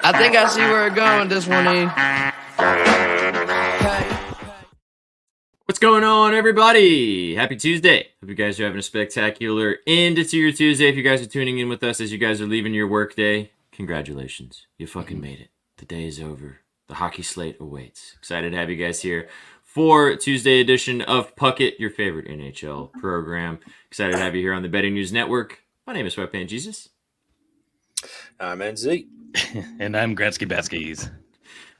I think I see where it's going with this one, E. What's going on, everybody? Happy Tuesday. Hope you guys are having a spectacular end to your Tuesday. If you guys are tuning in with us as you guys are leaving your work day, congratulations. You fucking made it. The day is over. The hockey slate awaits. Excited to have you guys here for Tuesday edition of Puck It, your favorite NHL program. Excited to have you here on the Betting News Network. My name is Sweatpants Jesus. I'm NZ. And I'm Gretzky Baskies.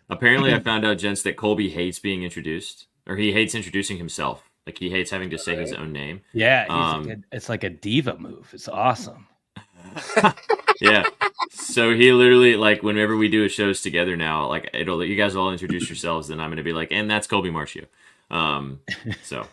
Apparently, I found out, gents, that Colby hates being introduced, or he hates introducing himself. Like, he hates having to say his own name. Yeah, it's like a diva move. It's awesome. Yeah. So he literally, like, whenever we do shows together now, like, you guys all introduce yourselves, then I'm going to be like, and that's Colby Marcio. So.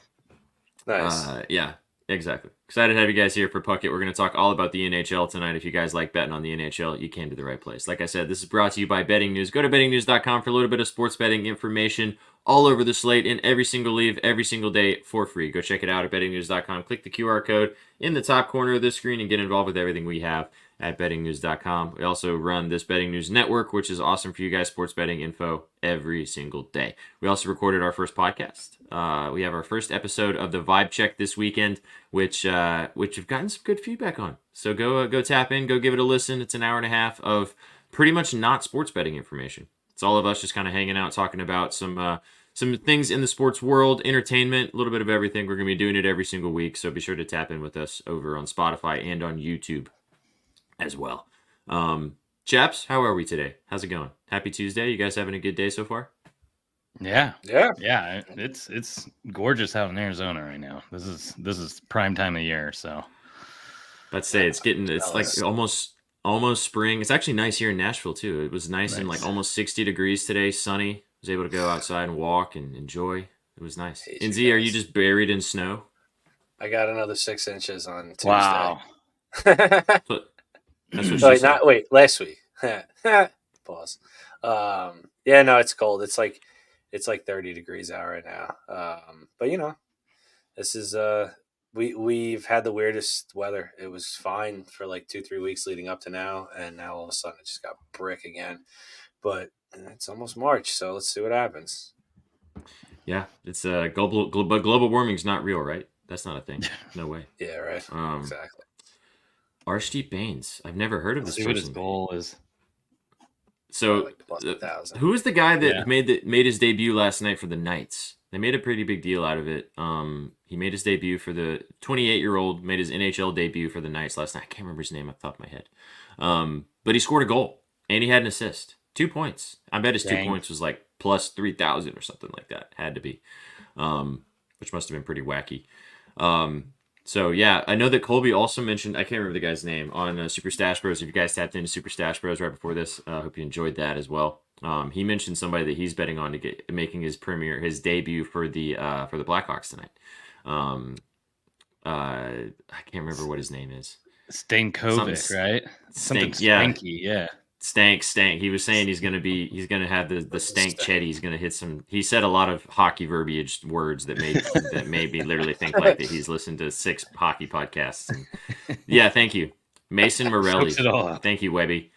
Nice. Yeah, exactly. Excited to have you guys here for Puck It. We're going to talk all about the NHL tonight. If you guys like betting on the NHL, you came to the right place. Like I said, this is brought to you by Betting News. Go to bettingnews.com for a little bit of sports betting information all over the slate in every single league, every single day for free. Go check it out at bettingnews.com. Click the QR code in the top corner of the screen and get involved with everything we have at bettingnews.com. We also run this Betting News Network, which is awesome for you guys, sports betting info every single day. We also recorded our first podcast. We have our first episode of the Vibe Check this weekend, which we've gotten some good feedback on. So go tap in, go give it a listen. It's an hour and a half of pretty much not sports betting information. It's all of us just kind of hanging out, talking about some things in the sports world, entertainment, a little bit of everything. We're going to be doing it every single week, so be sure to tap in with us over on Spotify and on YouTube as well. Chaps, how are we today? How's it going? Happy Tuesday. You guys having a good day so far? Yeah. It's gorgeous out in Arizona right now. This is prime time of year. So let's say it's like almost almost spring. It's actually nice here in Nashville too. It was nice and like almost 60 degrees today, sunny. Was able to go outside and walk and enjoy. It was nice. NZ, are you just buried in snow? I got another 6 inches on Tuesday. Wow. That's what she said. Last week. Pause. Yeah, no, it's cold. It's like 30 degrees out right now. But you know, this is we've had the weirdest weather. It was fine for like 2-3 weeks leading up to now, and now all of a sudden it just got brick again. But it's almost March, so let's see what happens. Yeah, it's global warming's not real, right? That's not a thing. No way. Yeah, right. Exactly. Archdeep Baines. I've never heard of this person. What his goal is. So, who was the guy that made his debut last night for the Knights? They made a pretty big deal out of it. He made his debut for the 28-year-old, made his NHL debut for the Knights last night. I can't remember his name off the top of my head. But he scored a goal, and he had an assist. 2 points. I bet his 2 points was like plus 3,000 or something like that. Had to be. Which must have been pretty wacky. So, yeah, I know that Colby also mentioned, I can't remember the guy's name, on Super Stash Bros. If you guys tapped into Super Stash Bros right before this, I hope you enjoyed that as well. He mentioned somebody that he's betting on to get making his debut for the Blackhawks tonight. I can't remember what his name is. Stankovic, right? Something Stanky, yeah. Stank. He was saying he's gonna have the stank Chetty. He's gonna hit some. He said a lot of hockey verbiage words that made me literally think like that he's listened to 6 hockey podcasts. And, yeah, thank you, Mason Morelli. Thank you, Webby.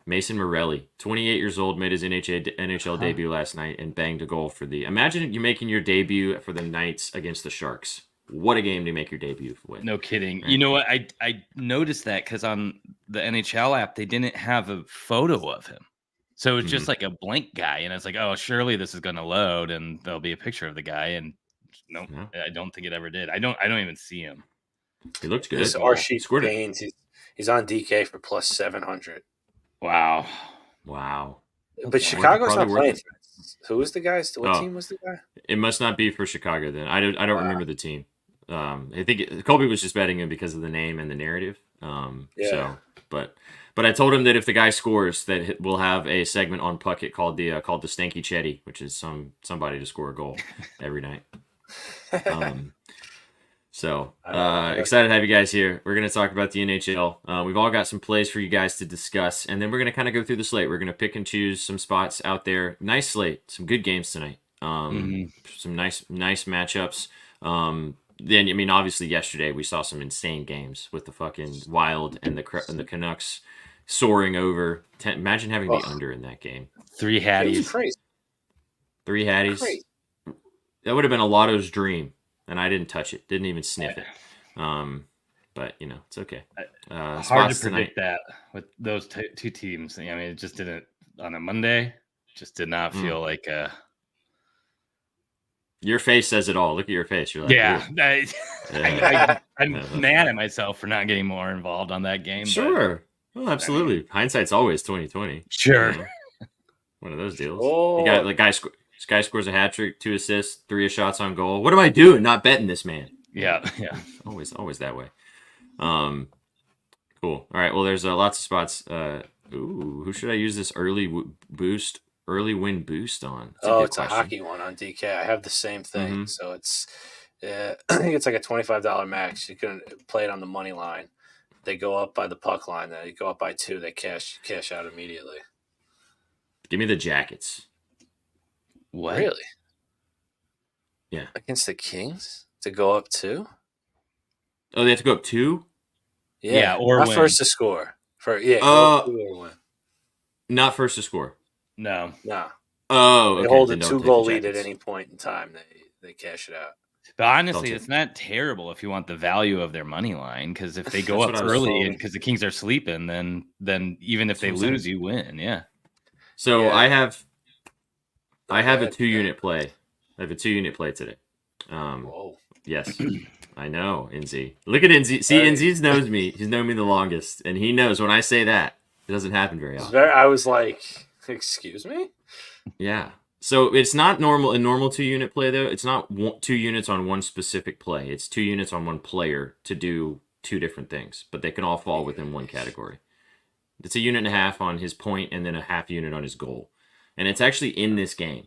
Mason Morelli, 28 years old, made his NHL debut last night and banged a goal for the. Imagine you making your debut for the Knights against the Sharks. What a game to make your debut with. No kidding. Right? You know what? I noticed that because on the NHL app, they didn't have a photo of him. So it's just like a blank guy. And it's like, oh, surely this is going to load and there'll be a picture of the guy. And no, I don't think it ever did. I don't even see him. He looked good. This Archie Baines, he's on DK for plus 700. Wow. But Chicago's not playing. Who was the guy? What team was the guy? It must not be for Chicago then. I don't remember the team. I think Colby was just betting him because of the name and the narrative. So, but I told him that if the guy scores, that we'll have a segment on Puckett called the Stanky Chetty, which is somebody to score a goal every night. So excited to have you guys here. We're going to talk about the NHL. We've all got some plays for you guys to discuss, and then we're going to kind of go through the slate. We're going to pick and choose some spots out there. Nice slate, some good games tonight. Some nice matchups. Then, I mean, obviously yesterday we saw some insane games with the fucking Wild and the Canucks soaring over. Imagine having the under in that game. 3 Hatties. Crazy. 3 Hatties. Crazy. That would have been a Lotto's dream, and I didn't touch it. Didn't even sniff it. But, you know, it's okay. Hard to predict that with those two teams. I mean, it just didn't on a Monday. Just did not feel like a... Your face says it all. Look at your face. You're like, I'm mad at myself for not getting more involved on that game. Sure. Well, absolutely. I mean, hindsight's always 20/20. Sure. You know, one of those deals. You got like guy scores a hat trick, 2 assists, 3 shots on goal. What am I doing? Not betting this man. Yeah. Always that way. Cool. All right. Well, there's lots of spots. Who should I use this early win boost on? It's a hockey one on DK. I have the same thing. So it's, I think it's like a $25 max. You can play it on the money line. They go up by the puck line. They go up by 2. They cash out immediately. Give me the Jackets. What? Really? Yeah. Against the Kings to go up 2? Oh, they have to go up 2? Yeah, or not win. First to score. Go up 2 or win. Not first to score. No. Oh, okay. They hold a 2-goal lead at any point in time. They cash it out. But honestly, it's not terrible if you want the value of their money line, because if they go up early and because the Kings are sleeping, then even if they lose, you win. Yeah. So I have a 2-unit play. I have a 2-unit play today. Whoa. Yes. I know, NZ. Look at NZ. See, NZ knows me. He's known me the longest, and he knows when I say that, it doesn't happen very often. I was like, excuse me? Yeah. So it's not normal. A normal 2-unit play, though. It's not 2 units on one specific play. It's 2 units on one player to do 2 different things, but they can all fall within one category. It's a unit and a half on his point and then a half unit on his goal. And it's actually in this game.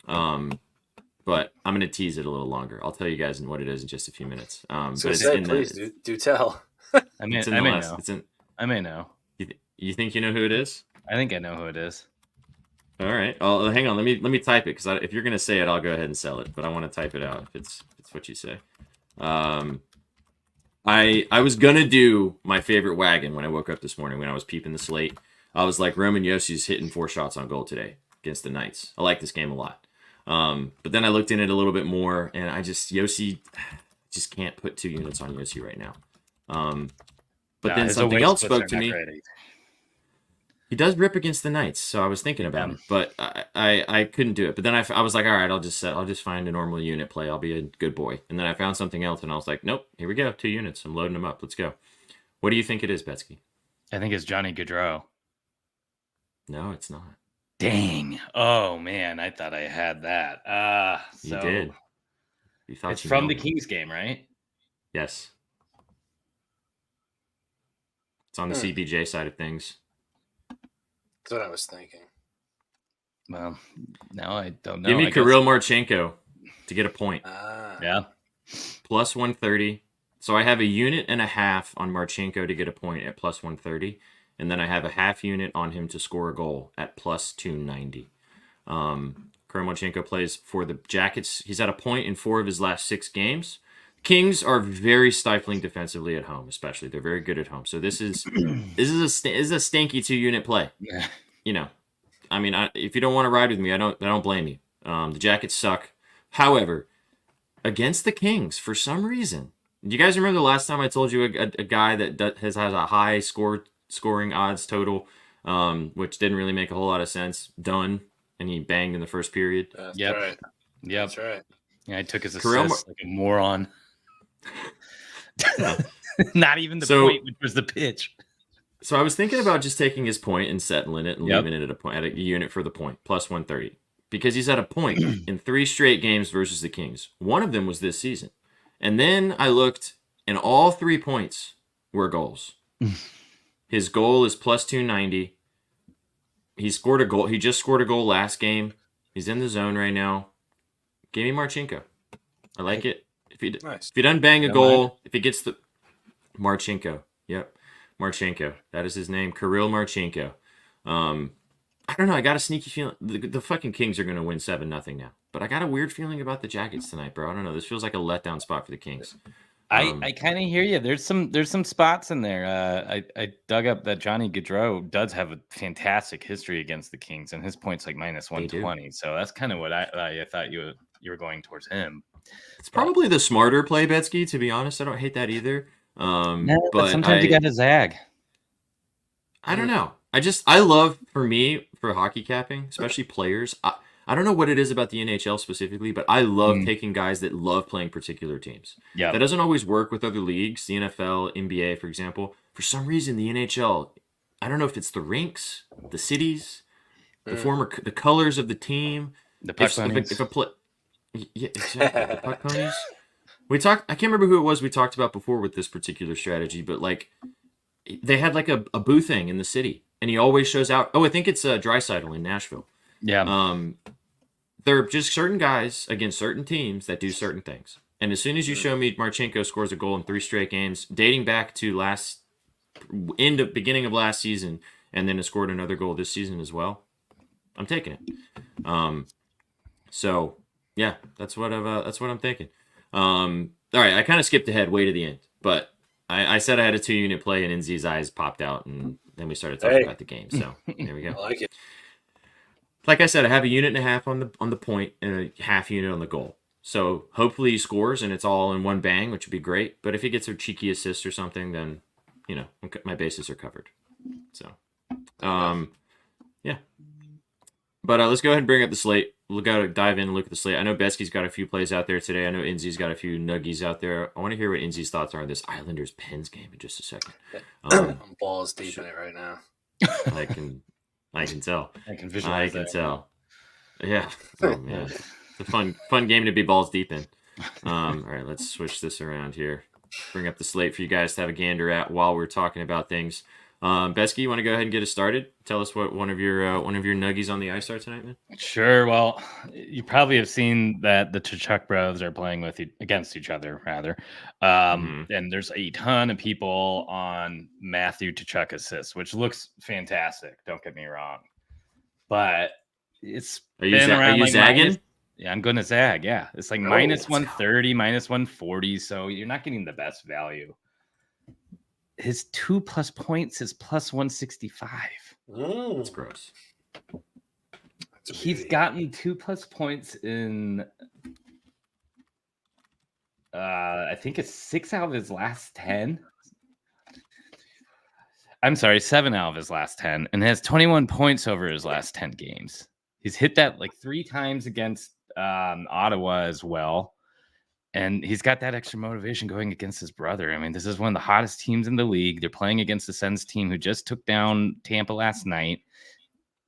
But I'm going to tease it a little longer. I'll tell you guys what it is in just a few minutes. But it's in please do tell. I may know. I may know. You think you know who it is? I think I know who it is. All right. Oh, hang on. Let me type it because if you're gonna say it, I'll go ahead and sell it. But I want to type it out if it's what you say. I was gonna do my favorite wagon when I woke up this morning when I was peeping the slate. I was like, Roman Yossi's hitting 4 shots on goal today against the Knights. I like this game a lot. But then I looked in it a little bit more, and Yossi just can't put 2 units on Yossi right now. But then something else spoke to me. Ready. He does rip against the Knights, so I was thinking about it, but I couldn't do it. But then I was like, all right, I'll just find a normal unit play. I'll be a good boy. And then I found something else, and I was like, nope, here we go, 2 units. I'm loading them up. Let's go. What do you think it is, Betsky? I think it's Johnny Gaudreau. No, it's not. Dang. Oh man, I thought I had that. You did. You thought it's from the Kings game, right? Yes. It's on the CBJ side of things. That's what I was thinking. Well, now I don't know. Give me Kirill Marchenko to get a point. Yeah. Plus 130. So I have a unit and a half on Marchenko to get a point at plus 130. And then I have a half unit on him to score a goal at plus 290. Kirill Marchenko plays for the Jackets. He's at a point in 4 of his last 6 games. Kings are very stifling defensively at home, especially. They're very good at home. So this is a stinky 2-unit play. Yeah. You know, I mean, if you don't want to ride with me, I don't blame you. The Jackets suck. However, against the Kings, for some reason, do you guys remember the last time I told you a guy that has a high scoring odds total, which didn't really make a whole lot of sense? Dunn, and he banged in the first period. That's Yep. right. Yep. That's right. Yeah, I took his Kirill assist like a moron. Not even the point, which was the pitch. So I was thinking about just taking his point and settling it and leaving it at a unit for the point, plus 130. Because he's at a point in 3 straight games versus the Kings. One of them was this season. And then I looked, and all 3 points were goals. His goal is plus 290. He scored a goal. He just scored a goal last game. He's in the zone right now. Give me Marchenko. I like it. If he doesn't bang a goal, if he gets the Marchenko. Yep. Marchenko. That is his name. Kirill Marchenko. I don't know. I got a sneaky feeling. The fucking Kings are going to win 7-0 now. But I got a weird feeling about the Jackets tonight, bro. I don't know. This feels like a letdown spot for the Kings. I kind of hear you. There's some spots in there. I dug up that Johnny Gaudreau does have a fantastic history against the Kings, and his point's like minus 120. So that's kind of what I thought you were going towards him. It's probably the smarter play, Betsky, to be honest. I don't hate that either. But sometimes you got to zag. I don't know. I love, for hockey capping, especially players. I don't know what it is about the NHL specifically, but I love taking guys that love playing particular teams. Yeah. That doesn't always work with other leagues, the NFL, NBA, for example. For some reason, the NHL, I don't know if it's the rinks, the cities, the colors of the team. The puck ponies. Yeah, exactly. The puck ponies. I can't remember who it was we talked about before with this particular strategy, but like they had like a boo thing in the city, and he always shows out. Oh, I think it's Draisaitl in Nashville. Yeah. There are just certain guys against certain teams that do certain things. And as soon as you show me Marchenko scores a goal in 3 straight games, dating back to beginning of last season, and then has scored another goal this season as well, I'm taking it. So yeah, that's what I'm thinking. All right, I kind of skipped ahead way to the end, but I said I had a 2-unit play, and Nzi's eyes popped out, and then we started talking about the game. So there we go. I like it. Like I said, I have a unit and a half on the point and a half unit on the goal. So hopefully he scores and it's all in one bang, which would be great. But if he gets a cheeky assist or something, then my bases are covered. So, yeah. But let's go ahead and bring up the slate. We'll go dive in and look at the slate. I know Besky's got a few plays out there today. I know Nzi's got a few nuggies out there. I want to hear what Nzi's thoughts are on this Islanders Pens game in just a second. I'm balls deep in it right now. I can tell. I can visualize. I can tell. Yeah. Oh man, it's a fun game to be balls deep in. All right, let's switch this around here. Bring up the slate for you guys to have a gander at while we're talking about things. Besky, you want to go ahead and get us started? Tell us what one of your nuggies on the ice are tonight, man. Sure. Well, you probably have seen that the Tkachuk brothers are playing against each other, rather. And there's a ton of people on Matthew Tkachuk assists, which looks fantastic. Don't get me wrong, but it's Are you zagging? Yeah, I'm going to zag. Yeah, it's like minus 130, minus 140. So you're not getting the best value. His 2+ points is plus 165. That's gross. He's gotten 2+ points in, I think it's 6 out of his last 10. I'm sorry, 7 out of his last 10, and has 21 points over his last 10 games. He's hit that like 3 times against Ottawa as well. And he's got that extra motivation going against his brother. I mean, this is one of the hottest teams in the league. They're playing against the Sens team who just took down Tampa last night.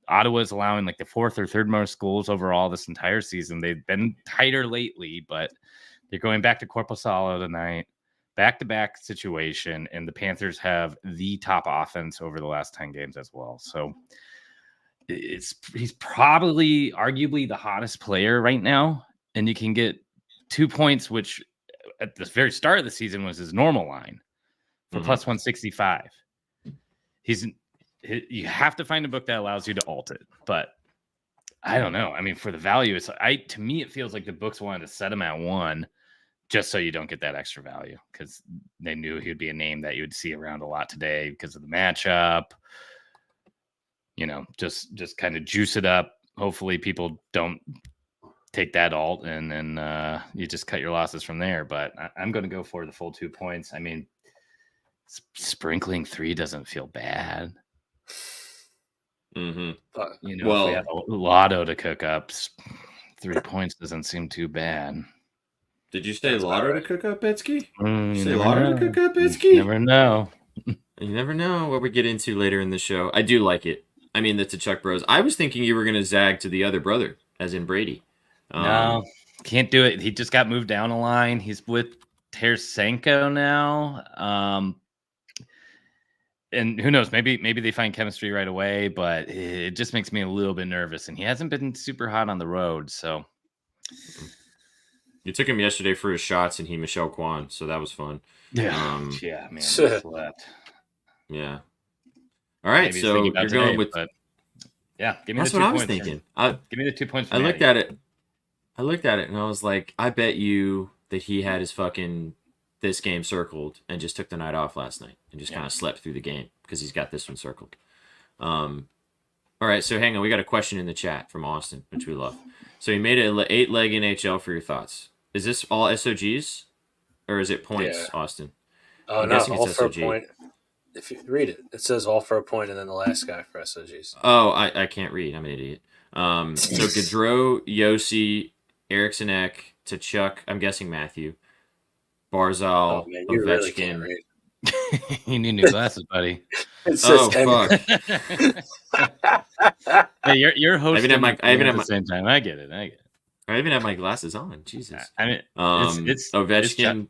Ottawa's allowing like the 4th or 3rd most goals overall this entire season. They've been tighter lately, but they're going back to Korpisalo tonight. Back-to-back situation, and the Panthers have the top offense over the last 10 games as well. So he's probably arguably the hottest player right now, and you can get 2 points, which at the very start of the season was his normal line for plus 165. You have to find a book that allows you to alt it, but I don't know. I mean, for the value, to me, it feels like the books wanted to set him at 1 just so you don't get that extra value, because they knew he'd be a name that you would see around a lot today because of the matchup. You know, just kind of juice it up. Hopefully people don't take that alt, and then you just cut your losses from there. But I'm going to go for the full 2 points. I mean, sprinkling 3 doesn't feel bad. Mm-hmm. You know, if we have a lotto to cook up, 3 points doesn't seem too bad. Did you say lotto to cook up, Betsky? You say lotto to cook up, Betsky? Never know. You never know what we get into later in the show. I do like it. I mean, the Tkachuk bros. I was thinking you were going to zag to the other brother, as in Brady. No, can't do it. He just got moved down a line. He's with Tarasenko now. And who knows? Maybe they find chemistry right away, but it just makes me a little bit nervous. And he hasn't been super hot on the road, so. You took him yesterday for his shots, and he Michelle Kwan, so that was fun. Yeah, yeah, man. Slept. Yeah. All right, so you're today, going with. But yeah, give me that's the 2 what points. I was thinking. Give me the 2 points. I looked at it, and I was like, I bet you that he had his fucking this game circled and just took the night off last night and just kind of slept through the game because he's got this one circled. All right, so hang on. We got a question in the chat from Austin, which we love. So he made an 8-leg NHL for your thoughts. Is this all SOGs or is it points, Austin? Oh, no, all for a point. If you read it, it says all for a point and then the last guy for SOGs. Oh, I can't read. I'm an idiot. So Gaudreau, Yossi, Eriksson Ek, Tkachuk, I'm guessing Matthew, Barzal, you Ovechkin. Really can't read. You need new glasses, buddy. Fuck. Hey, you're hosting at the same time. I get it. I even have my glasses on. Jesus. I mean, it's Ovechkin.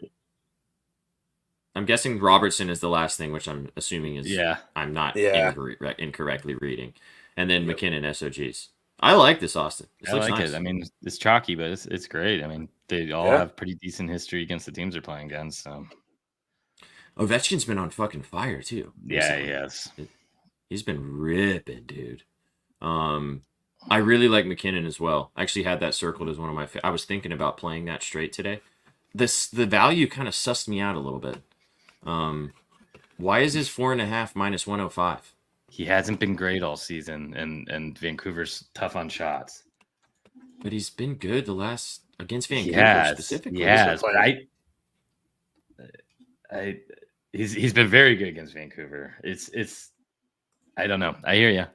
I'm guessing Robertson is the last thing, which I'm assuming is. Yeah. I'm not incorrectly reading, and then McKinnon SOGs. I like this, Austin. I like nice. It. I mean, it's chalky, but it's great. I mean, they all have pretty decent history against the teams they're playing against. So. Ovechkin's been on fucking fire too. Yeah, he has. He's been ripping, dude. I really like McKinnon as well. I actually had that circled as one of my. I was thinking about playing that straight today. The value kind of sussed me out a little bit. Why is his 4.5 minus 105? He hasn't been great all season, and Vancouver's tough on shots. But he's been good the last against Vancouver specifically. Yeah, but he's been very good against Vancouver. It's I don't know. I hear you.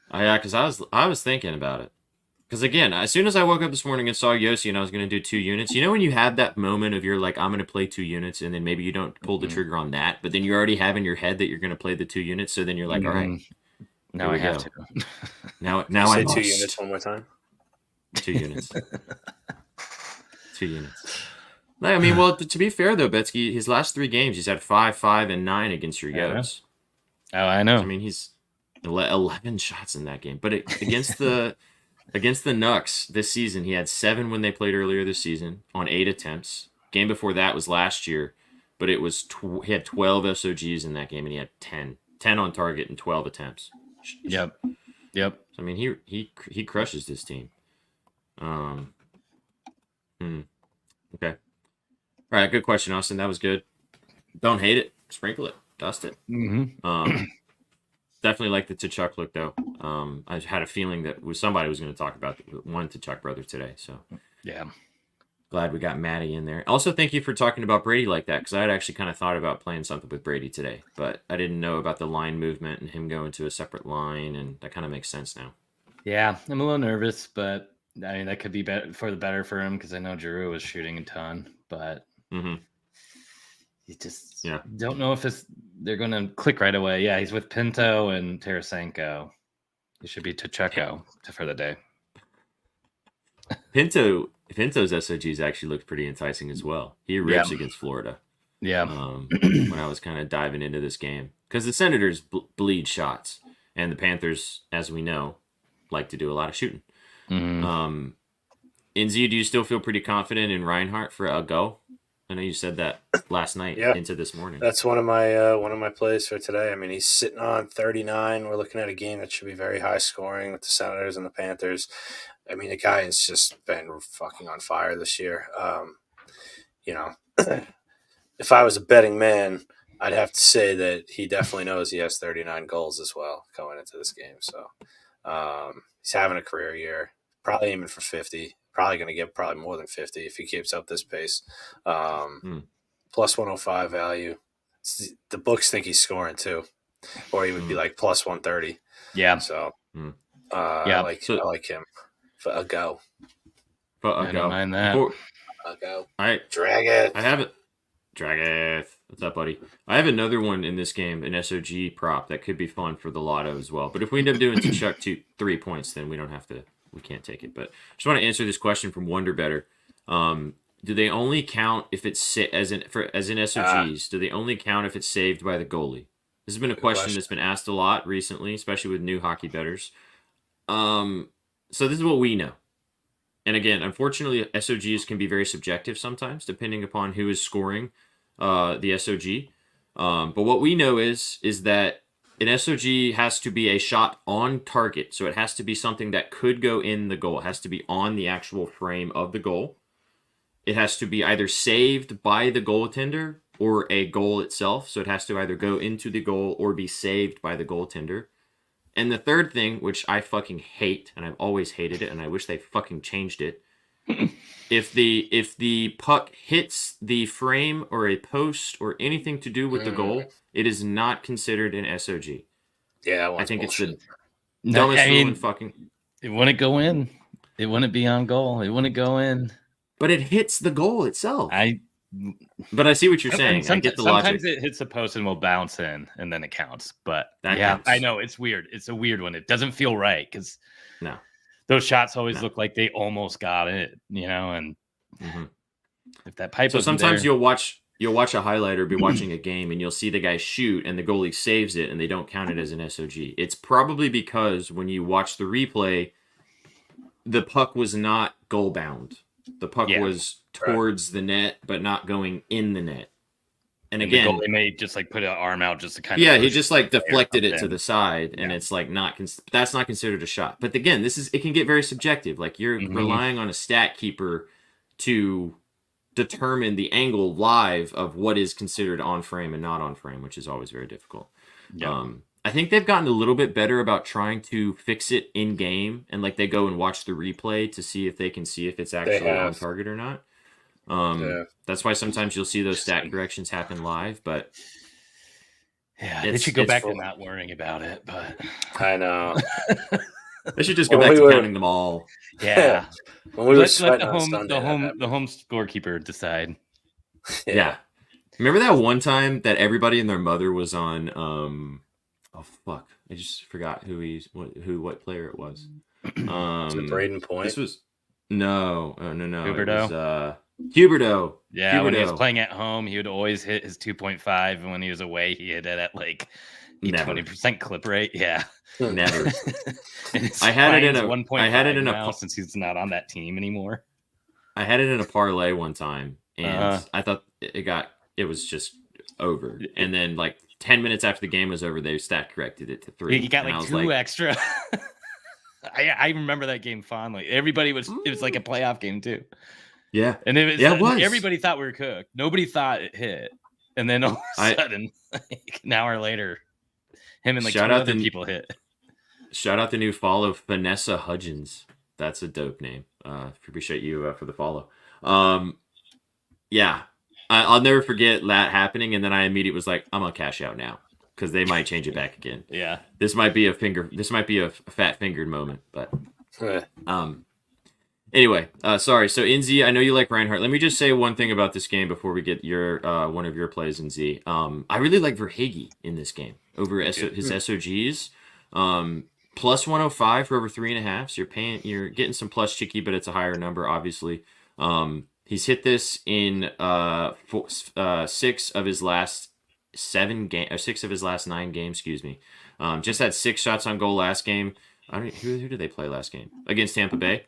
Because I was thinking about it. Because again, as soon as I woke up this morning and saw Yossi and I was going to do 2 units, you know when you have that moment of you're like, I'm going to play 2 units, and then maybe you don't pull the trigger on that, but then you already have in your head that you're going to play the 2 units, so then you're like, all right, now I have to. now I say 2 units one more time. 2 units. 2 units. I mean, well, to be fair though, Betsky, his last 3 games, he's had 5, 5, and 9 against your Yotes. Oh, I know. I mean, he's 11 shots in that game. But against the Nucks this season, he had 7 when they played earlier this season on 8 attempts. Game before that was last year, but it was he had 12 SOGs in that game, and he had 10 on target and 12 attempts. Yep. So, I mean, he crushes this team. Okay. All right, good question, Austin. That was good. Don't hate it. Sprinkle it. Dust it. Definitely like the Tkachuk look, though. I had a feeling that somebody was going to talk about one Tkachuk brother today. So yeah, glad we got Maddie in there. Also, thank you for talking about Brady like that, because I had actually kind of thought about playing something with Brady today, but I didn't know about the line movement and him going to a separate line, and that kind of makes sense now. Yeah, I'm a little nervous, but I mean that could be for the better for him because I know Giroux was shooting a ton, but you just don't know if they're going to click right away. Yeah, he's with Pinto and Tarasenko. He should be Tkachuk for the day. Pinto's SOGs actually looked pretty enticing as well. He rips against Florida. Yeah. When I was kind of diving into this game, because the Senators bleed shots, and the Panthers, as we know, like to do a lot of shooting. Inzi, do you still feel pretty confident in Reinhart for a go? I know you said that last night into this morning. That's one of my plays for today. I mean, he's sitting on 39. We're looking at a game that should be very high scoring with the Senators and the Panthers. I mean, the guy has just been fucking on fire this year. You know, if I was a betting man, I'd have to say that he definitely knows he has 39 goals as well going into this game. So he's having a career year, probably aiming for 50. Probably going to get more than 50 if he keeps up this pace. Plus 105 value. The books think he's scoring too, or he would be like plus 130. Yeah. So I like him for a go. I don't mind that. A go. All right, Dragon. I have it. Dragon. What's up, buddy? I have another one in this game, an SOG prop that could be fun for the lotto as well. But if we end up doing Tkachuk 3 points, then we can't take it. But I just want to answer this question from Wonder Better. Do they only count if it's as in SOGs? Do they only count if it's saved by the goalie? This has been a question that's been asked a lot recently, especially with new hockey bettors. So this is what we know. And again, unfortunately, SOGs can be very subjective sometimes, depending upon who is scoring the SOG. But what we know is that an SOG has to be a shot on target. So it has to be something that could go in the goal. It has to be on the actual frame of the goal. It has to be either saved by the goaltender or a goal itself. So it has to either go into the goal or be saved by the goaltender. And the third thing, which I fucking hate, and I've always hated it, and I wish they fucking changed it, if the puck hits the frame or a post or anything to do with the goal, it is not considered an SOG. Yeah, I think bullshit. It's the dumbest rule in fucking. It wouldn't go in. It wouldn't be on goal. It wouldn't go in. But it hits the goal itself. But I see what you're saying. I get the logic. Sometimes it hits the post and will bounce in, and then it counts. But counts. I know it's weird. It's a weird one. It doesn't feel right because those shots always look like they almost got it, And if that pipe, so sometimes you'll watch a highlight or be watching a game, and you'll see the guy shoot, and the goalie saves it, and they don't count it as an SOG. It's probably because when you watch the replay, the puck was not goal bound. The puck was towards the net, but not going in the net. And again, they may just put an arm out just to kind of. Yeah, he just deflected it to the side, and it's that's not considered a shot. But again, it can get very subjective. Like you're relying on a stat keeper to determine the angle live of what is considered on frame and not on frame, which is always very difficult. Yeah. I think they've gotten a little bit better about trying to fix it in game, and they go and watch the replay to see if they can see if it's actually on target or not. That's why sometimes you'll see those stat corrections happen live, but they should go back to not worrying about it. But I know they should just go back to counting them all. Yeah, when we let the home scorekeeper decide. Yeah. Remember that one time that everybody and their mother was on? Oh fuck! I just forgot what player it was. Was it Braden Point? This was no. Huberdeau. It was, Huberdeau. Yeah, when he was playing at home, he would always hit his 2.5, and when he was away, he hit it at Never. 20% clip rate. Yeah. Never. And I had it in Ryan's a 1.5 I had it in a now since he's not on that team anymore. I had it in a parlay one time, and I thought it was just over. And then like 10 minutes after the game was over, they stat corrected it to 3. He got and I like was 2 extra. I remember that game fondly. Everybody it was like a playoff game too. Yeah. And it Yeah, it was. Everybody thought we were cooked. Nobody thought it hit. And then all of a sudden, like an hour later, him and like 2 other people hit. Shout out the new follow, Vanessa Hudgens. That's a dope name. Appreciate you for the follow. Yeah, I'll never forget that happening, and then I immediately was like, I'm gonna cash out now because they might change it back again. Yeah, this might be a fat fingered moment, but anyway, sorry. So NZ, I know you like Reinhardt. Let me just say one thing about this game before we get your one of your plays, NZ. I really like Verhaeghe in this game over his SOGs. Plus 105 for over 3.5. So you're getting some plus chicky, but it's a higher number, obviously. He's hit this in 6 of his last 9 games. Excuse me. Just had 6 shots on goal last game. Who did they play last game? Against Tampa Bay.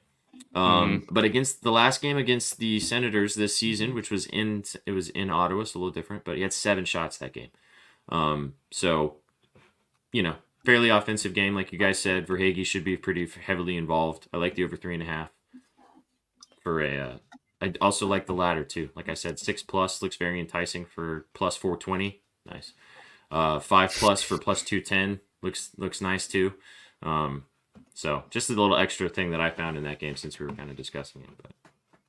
But against the last game against the Senators this season, which was in Ottawa, so a little different. But he had 7 shots that game. So fairly offensive game, like you guys said. Verhaeghe should be pretty heavily involved. I like the over 3.5 for a. I also like the ladder too. Like I said, 6+ looks very enticing for plus 420. Nice. 5+ for plus 210 looks nice too. So just a little extra thing that I found in that game since we were kind of discussing it. But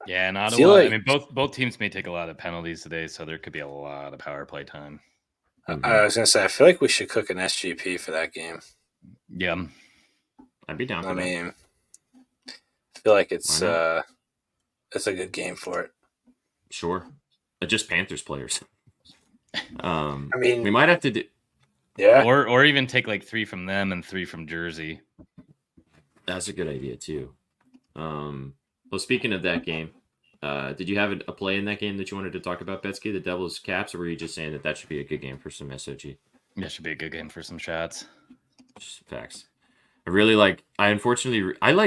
yeah, in Ottawa, I mean, both teams may take a lot of penalties today, so there could be a lot of power play time. I was gonna say, I feel like we should cook an SGP for that game. Yeah, I'd be down for that. I mean, I feel like it's a good game for it. Sure, just Panthers players. I mean, we might have to do. Yeah, or even take like 3 from them and 3 from Jersey. That's a good idea too. Well, speaking of that game, did you have a play in that game that you wanted to talk about, Betsky, the Devils Caps, or were you just saying that should be a good game for some SOG? That should be a good game for some shots. Just facts. I like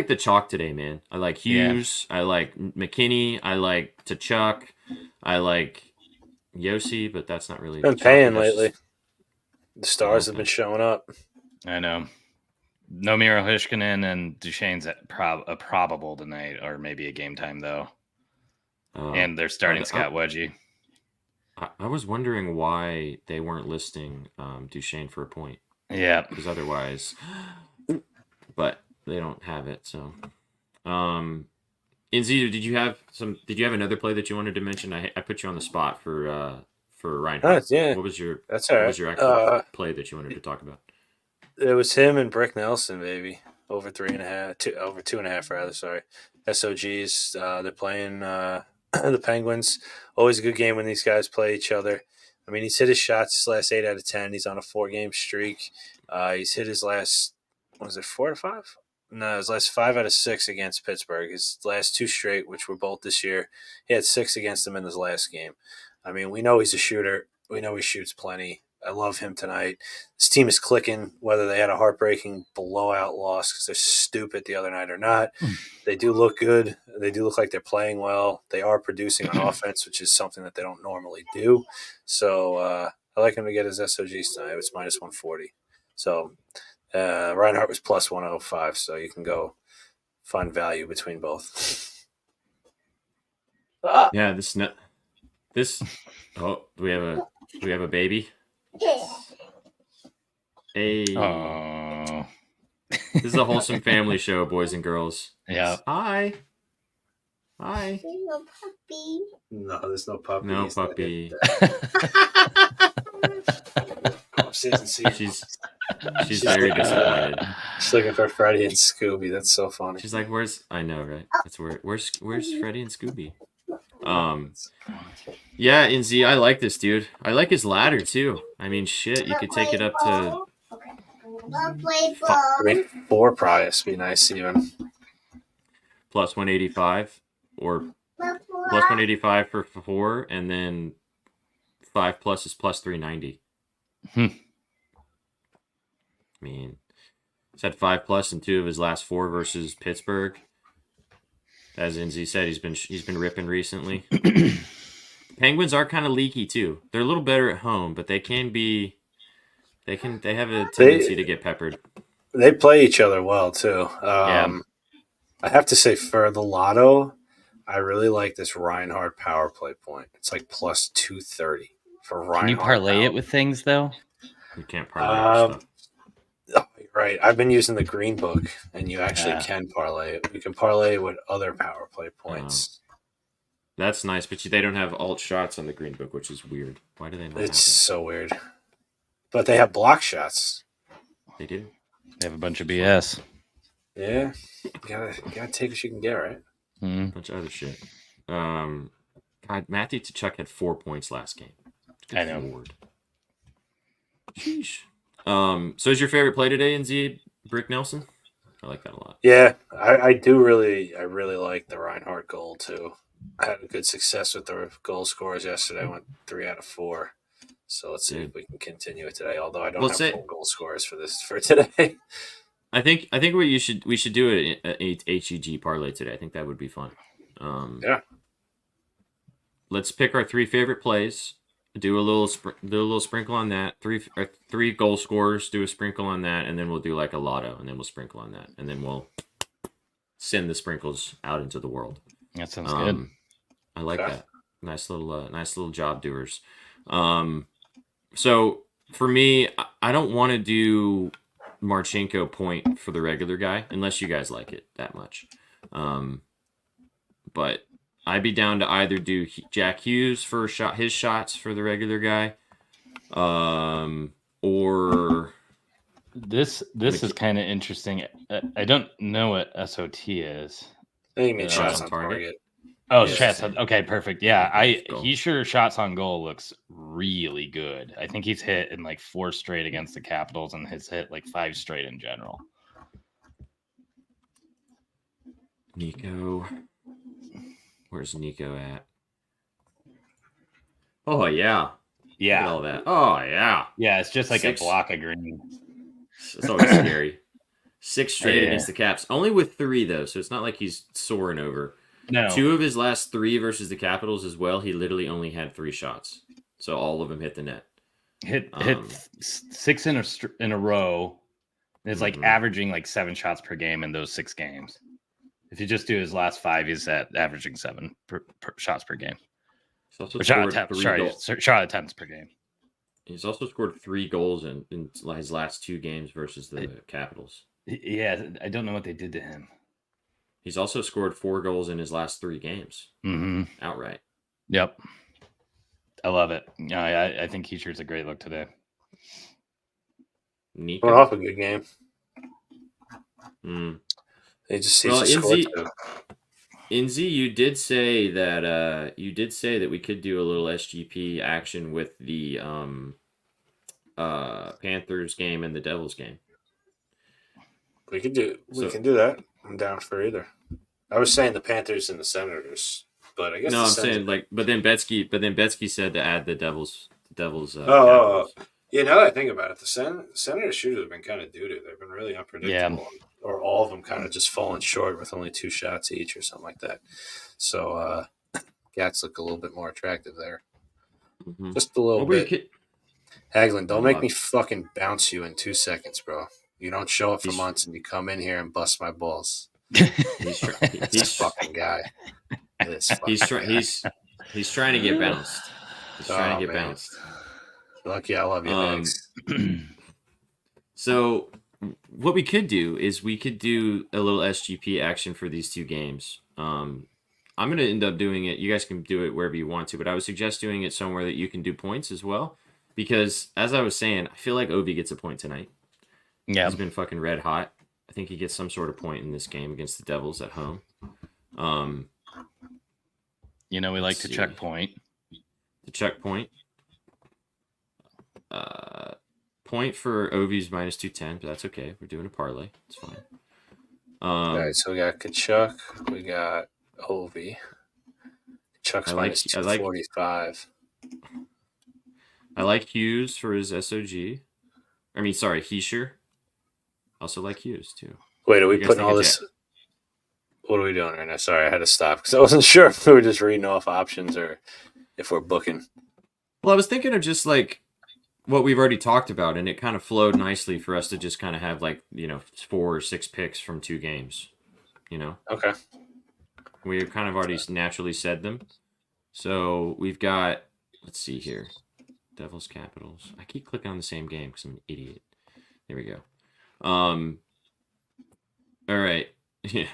the chalk today, man. I like Hughes. Yeah. I like McKinney. I like Tkachuk. I like Yossi, but that's not really. Been paying lately. The stars have been showing up. I know. No Miro Heiskanen and Duchesne's a probable tonight, or maybe a game time though. And they're starting Scott Wedgie. I was wondering why they weren't listing Duchesne for a point. Yeah, because otherwise, but they don't have it. So, Inzi, did you have another play that you wanted to mention? I put you on the spot for Reinhardt. Yeah. What was your actual play that you wanted to talk about? It was him and Brick Nelson, baby. Over 3.5, over 2.5 rather. Sorry, SOGs. They're playing the Penguins. Always a good game when these guys play each other. I mean, he's hit his shots his last 8 out of 10. He's on a 4-game streak. He's hit his last, 4 out of 5? No, his last 5 out of 6 against Pittsburgh. His last 2 straight, which were both this year, he had 6 against them in his last game. I mean, we know he's a shooter. We know he shoots plenty. I love him tonight. This team is clicking, whether they had a heartbreaking blowout loss because they're stupid the other night or not. They do look good. They do look like they're playing well. They are producing on offense, which is something that they don't normally do. So I like him to get his SOGs tonight. It's minus 140. So Reinhardt was plus 105, so you can go find value between both. Yeah, oh, do we have a baby? Hey. Oh. This is a wholesome family show, boys and girls. Yeah. Hi. There's no puppy. No, there's no puppy. No puppy. She's very disappointed. She's looking for Freddie and Scooby. That's so funny. She's like, I know, right? That's where's Freddie and Scooby? Yeah, NZ, I like this dude. I like his ladder too. I mean, shit, you could take it up to. I mean, 4 price be nice even. Plus 185 or plus 185 for 4, and then 5+ is plus 390. I mean, he's had 5+ in 2 of his last 4 versus Pittsburgh. As Inzi said, he's been ripping recently. Penguins are kind of leaky too. They're a little better at home, but they have a tendency to get peppered. They play each other well too. Yeah. I have to say, for the lotto, I really like this Reinhardt power play point. It's like plus 230 for Reinhardt. Can you parlay power. it with things though? You can't parlay stuff. Oh, you're right. I've been using the green book, and you actually can parlay it. We can parlay it with other power play points. That's nice, but they don't have alt shots on the green book, which is weird. Why do they not? It's so weird. But they have block shots. They do. They have a bunch of BS. Yeah, you gotta take what you can get, right? Mm-hmm. Bunch of other shit. God, Matthew Tkachuk had 4 points last game. Good I know. Lord. Sheesh. So is your favorite play today, NZ Brick Nelson? I like that a lot. Yeah, I really like the Reinhardt goal too. I had a good success with the goal scores yesterday. I went 3 out of 4. So let's see if we can continue it today. Although I don't have full goal scores for today. I think we should do a HEG parlay today. I think that would be fun. Yeah. Let's pick our 3 favorite plays. Do a little sprinkle on that. 3 goal scorers. Do a sprinkle on that, and then we'll do like a lotto, and then we'll sprinkle on that, and then we'll send the sprinkles out into the world. That sounds good. I like that. Nice little job doers. So for me, I don't want to do Marchenko point for the regular guy unless you guys like it that much. But I'd be down to either do Jack Hughes for his shots for the regular guy, or this is kind of interesting. I don't know what SOT is. I think you mean shots on target. Oh, shots. Okay, perfect. Yeah, he sure shots on goal looks really good. I think he's hit in like 4 straight against the Capitals and has hit like 5 straight in general. Nico. Where's Nico at? Oh, yeah. Yeah. Look at all that. Oh, yeah. Yeah, it's just like a block of green. It's always scary. 6 straight against the Caps. Only with 3, though, so it's not like he's soaring over. No. 2 of his last 3 versus the Capitals as well, he literally only had 3 shots. So all of them hit the net. Hit 6 in a row. It's like averaging like 7 shots per game in those 6 games. If you just do his last 5, he's at averaging 7 shots per game. Shot attempts per game. He's also scored 3 goals in his last 2 games versus the Capitals. Yeah, I don't know what they did to him. He's also scored 4 goals in his last 3 games. Outright. Yep. I love it. I think Heischer's a great look today. Nico. We're off a good game. They just Inzi, you did say that we could do a little SGP action with the Panthers game and the Devils game. We can do that. I'm down for either. I was saying the Panthers and the Senators, but I guess I'm saying but then Betsky said to add the Devils. Capitals. Yeah, now that I think about it, the Senators should have been kind of doo-doo. They've been really unpredictable. Yeah. Or all of them kind of just falling short with only 2 shots each or something like that. So, Cats look a little bit more attractive there. Just a little bit. Hagelin, don't make me fucking bounce you in 2 seconds, bro. You don't show up for months and you come in here and bust my balls. This fucking guy. He's trying to get bounced. He's trying to get bounced. Lucky I love you, Max. So what we could do is we could do a little SGP action for these 2 games. I'm going to end up doing it. You guys can do it wherever you want to, but I would suggest doing it somewhere that you can do points as well. Because as I was saying, I feel like Ovi gets a point tonight. Yeah. He's been fucking red hot. I think he gets some sort of point in this game against the Devils at home. We like to check point. The checkpoint. Point for Ovi's minus 210, but that's okay. We're doing a parlay. It's fine. All right, so we got Kachuk. We got Ovi. Kachuk's minus 245. I like Hughes for his SOG. Heischer. Also like Hughes too. Wait, are we You guys putting think all of this? What are we doing right now? Sorry, I had to stop because I wasn't sure if we were just reading off options or if we're booking. Well, I was thinking of just like what we've already talked about, and it kind of flowed nicely for us to just kind of have like 4 or 6 picks from 2 games. Okay. We've kind of already naturally said them. So we've got, let's see here, Devils Capitals. I keep clicking on the same game because I'm an idiot. There we go. All right. Yeah.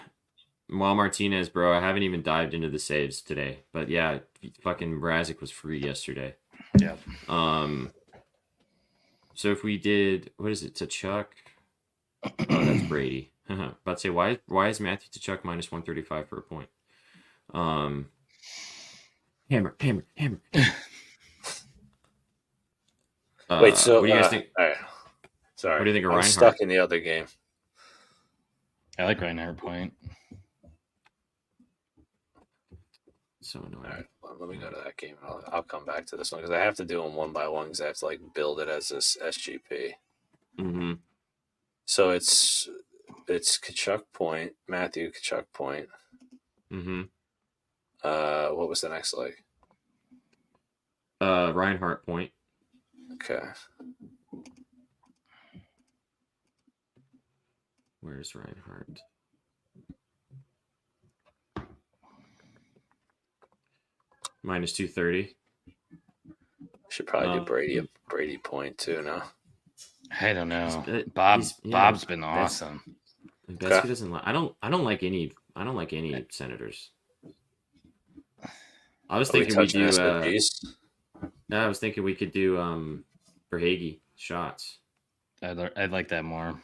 Juan Martinez, bro. I haven't even dived into the saves today, but yeah, fucking Mrazek was free yesterday. Yeah. So if we did, what is it, Tkachuk? Oh, that's Brady. About to say, why is Matthew Tkachuk minus 135 for a point? Hammer. Wait, so what do you guys think? All right. Sorry, What do you think of I'm Reinhart? stuck in the other game. I like Reinhart point. So annoying. All right, well, let me go to that game. I'll come back to this one because I have to do them one by one because I have to like build it as this SGP. Mm-hmm. So it's Tkachuk point, Matthew Tkachuk point. Mm-hmm. What was the next leg? Reinhart point. Okay. Where's Reinhart? Minus 230. Should probably do Brady point too. No. I don't know. Bob's Been that's- awesome. Betsky doesn't like. I don't like any senators. I was thinking we do. I was thinking we could do Verhaeghe shots. I'd like that more.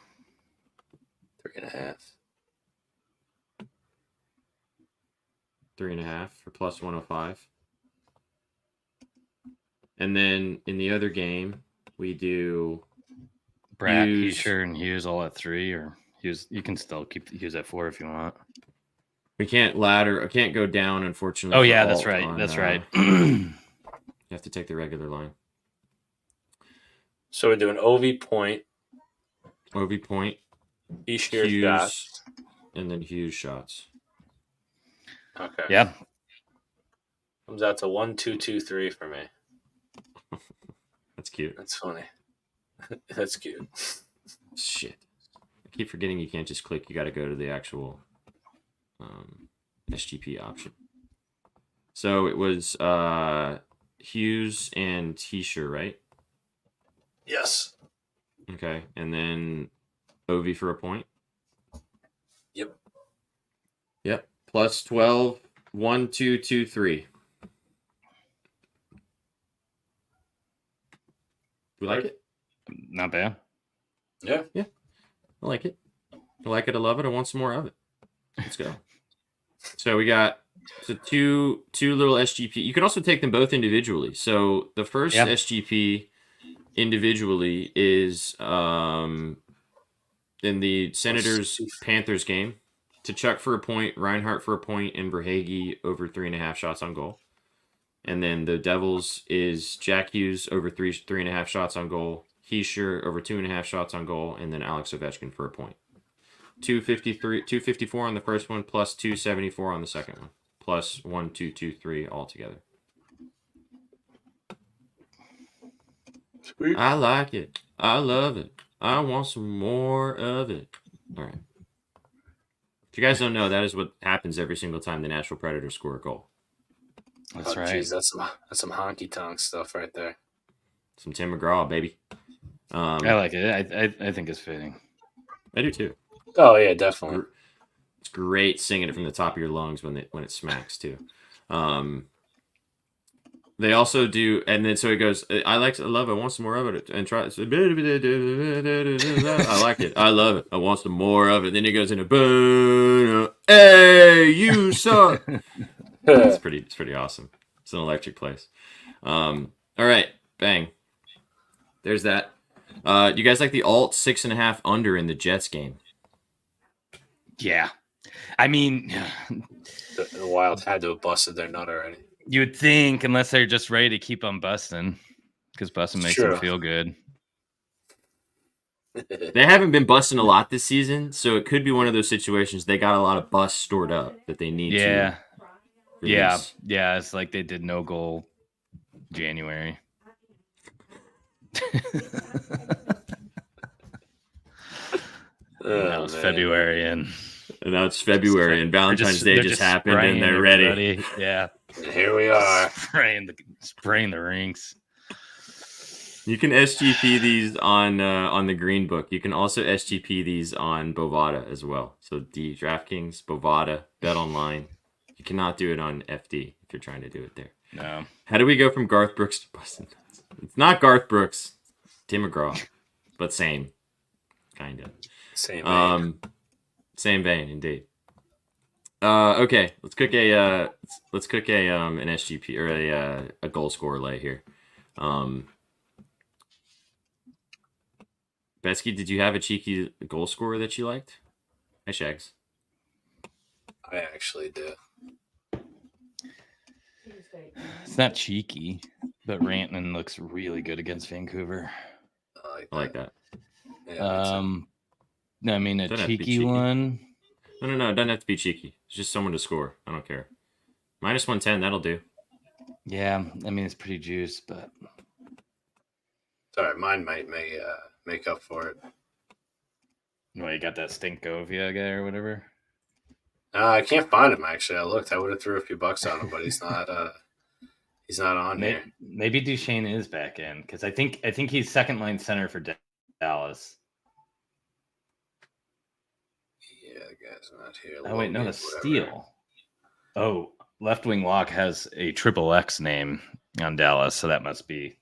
3.5. 3.5 for plus 105. And then in the other game, we do Bratt, Hughes. Heischer, and Hughes all at 3, or Hughes. You can still keep Hughes at 4 if you want. We can't ladder. I can't go down, unfortunately. Oh for yeah, that's alt right. on, That's right. You have to take the regular line. So we're doing OV point, OV point, Ishir Hughes, shots. and then Hughes shots. Okay. Yeah. Comes out to 1-2-2-3 for me. That's cute. That's funny. That's cute. Shit. I keep forgetting you can't just click. You got to go to the actual SGP option. So it was Hughes and Heischer, right? Yes. Okay. And then OV for a point? Yep. Yep. Plus 12, 1, 2, 2, 3. We like it? Not bad. Yeah. I like it. I like it. I love it. I want some more of it. Let's go. So we got two little SGP. You can also take them both individually. So the first SGP individually is in the Senators Panthers game. Tkachuk for a point, Reinhart for a point, and Verhaeghe over 3.5 shots on goal. And then the Devils is Jack Hughes over 3.5 shots on goal, Heischer over 2.5 shots on goal, and then Alex Ovechkin for a point. 254 on the first one, plus 274 on the second one, plus 1, 2, 2, 3 altogether. Sweet. I like it. I love it. I want some more of it. All right. If you guys don't know, that is what happens every single time the Nashville Predators score a goal. That's right. Geez, that's some honky tonk stuff right there. Some Tim McGraw, baby. I like it. I think it's fitting. I do too. Oh yeah, definitely. It's great singing it from the top of your lungs when it smacks too. They also do, and then so it goes. I love it. I want some more of it, and try. I like it. I love it. I want some more of it. Then it goes into hey, you suck. It's pretty awesome. It's an electric place. All right, bang. There's that. You guys like the alt 6.5 under in the Jets game? Yeah. I mean, The Wild had to have busted their nut already. you would think, unless they're just ready to keep on busting, because busting makes them feel good. They haven't been busting a lot this season, so it could be one of those situations they got a lot of busts stored up that they need to release. Yeah. It's like they did no goal January. Now it's February and now it's February and Valentine's Day just happened and they're ready. Yeah. And here we are. Spraying the rinks. You can SGP these on the Green Book. You can also SGP these on Bovada as well. So DraftKings, Bovada, Bet Online. You cannot do it on FD if you're trying to do it there. No. How do we go from Garth Brooks to Bustin' Nuts? It's not Garth Brooks, Tim McGraw, but same, kind of. Same vein. Same vein, indeed. Okay, let's cook an SGP or a goal scorer lay here. Betsky, did you have a cheeky goal scorer that you liked? Hi, Shags. I actually do. It's not cheeky, but Rantanen looks really good against Vancouver. I like that. Yeah, No, I mean a Doesn't have to be cheeky cheeky. one. No, it doesn't have to be cheeky. It's just someone to score. I don't care. -110, that'll do. Yeah, I mean it's pretty juice, but sorry, mine might make up for it. well, you got that Stinkovia guy or whatever. I can't find him actually. I looked. I would have threw a few bucks on him, but he's not. He's not on here. Maybe Duchesne is back in because I think he's second line center for Dallas. Yeah, the guy's not here. Oh wait, no, the Steele. Oh, left wing lock has a XXX name on Dallas, so that must be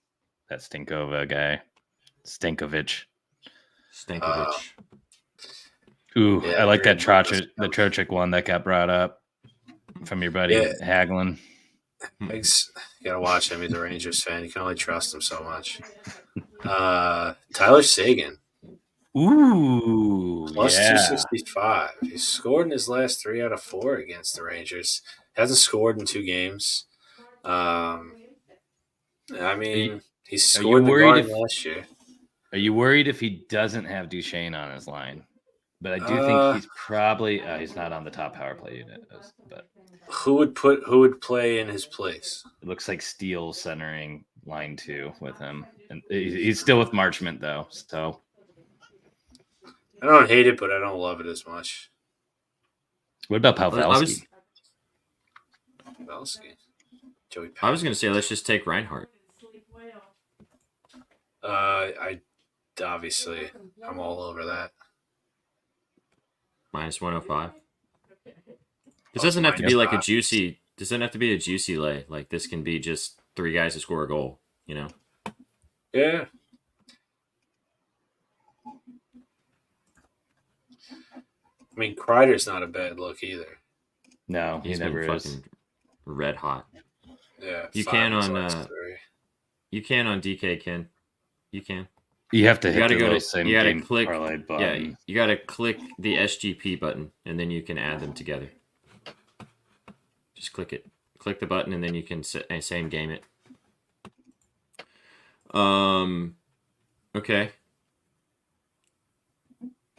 that Stinkova guy, Stankovic. Ooh, Yeah, I like that Trocheck, the Trocheck one that got brought up from your buddy Hagelin. You gotta watch him. He's a Rangers fan. You can only trust him so much. Tyler Seguin. Ooh, Plus yeah. 265. He scored in his last 3 out of 4 against the Rangers. Hasn't scored in 2 games. I mean, he scored the Garden last year. Are you worried if he doesn't have Duchesne on his line? But I do think he's probably he's not on the top power play unit. But who would play in his place? It looks like Steele centering line 2 with him, and he's still with Marchment though. So I don't hate it, but I don't love it as much. What about Pavelski? Joey Pavelski. I was going to say let's just take Reinhardt. I obviously I'm all over that. -105. This doesn't have to be like a juicy. This doesn't have to be a juicy lay. Like this can be just 3 guys to score a goal. You know. Yeah. I mean, Kreider's not a bad look either. No, He's never been is. fucking red hot. Yeah, you can on DK, Ken. You can. You have to hit you gotta click. parlay button. Yeah, you gotta click the SGP button, and then you can add them together. Just click it. Click the button, and then you can same game it. Okay.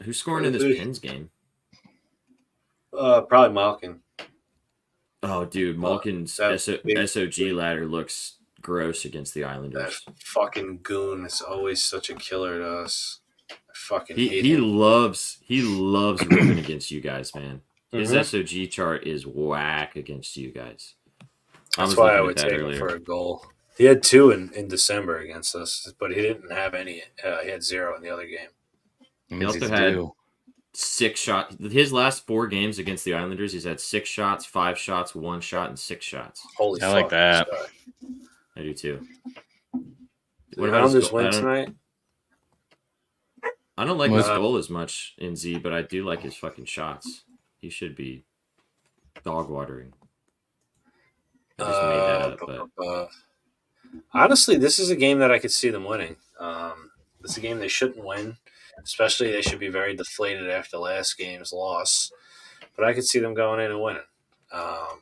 Who's scoring in this Pens game? Probably Malkin. Oh, dude, Malkin's SOG ladder looks gross against the Islanders. That fucking goon is always such a killer to us. I fucking hate he him. loves ripping against you guys, man. His SOG chart is whack against you guys. That's why I would take him for a goal. He had 2 in December against us, but he didn't have any. He had 0 in the other game. He also had 6 shots. His last 4 games against the Islanders, he's had 6 shots, 5 shots, 1 shot, and 6 shots. Holy fuck. I like that. I do too. What about his win tonight? I don't like his goal as much in Z, but I do like his fucking shots. He should be dog watering. I just made that up, but honestly, this is a game that I could see them winning. This is a game they shouldn't win. Especially, they should be very deflated after last game's loss. But I could see them going in and winning. I